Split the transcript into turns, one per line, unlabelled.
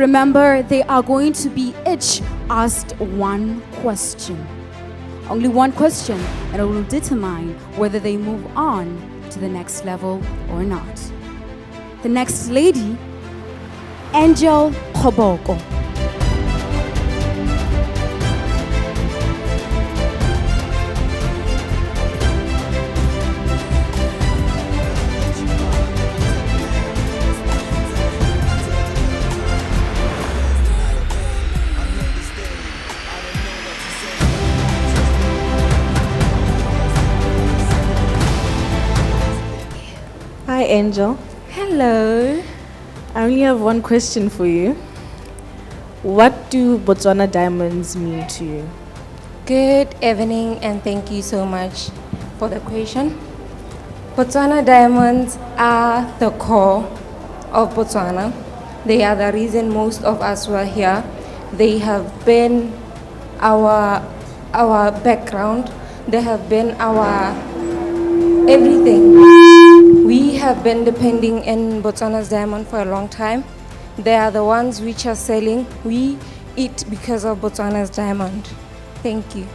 Remember, they are going to be each asked one question. Only one question, and it will determine whether they move on to the next level or not. The next lady, Angel Kgoboko.
Hi, Angel.
Hello.
I only have one question for you. What do Botswana diamonds mean to you?
Good evening and thank you so much for the question. Botswana diamonds are the core of Botswana. They are the reason most of us were here. They have been our background. They have been our everything. We have been depending in Botswana's diamond for a long time. They are the ones which are selling. We eat because of Botswana's diamond. Thank you.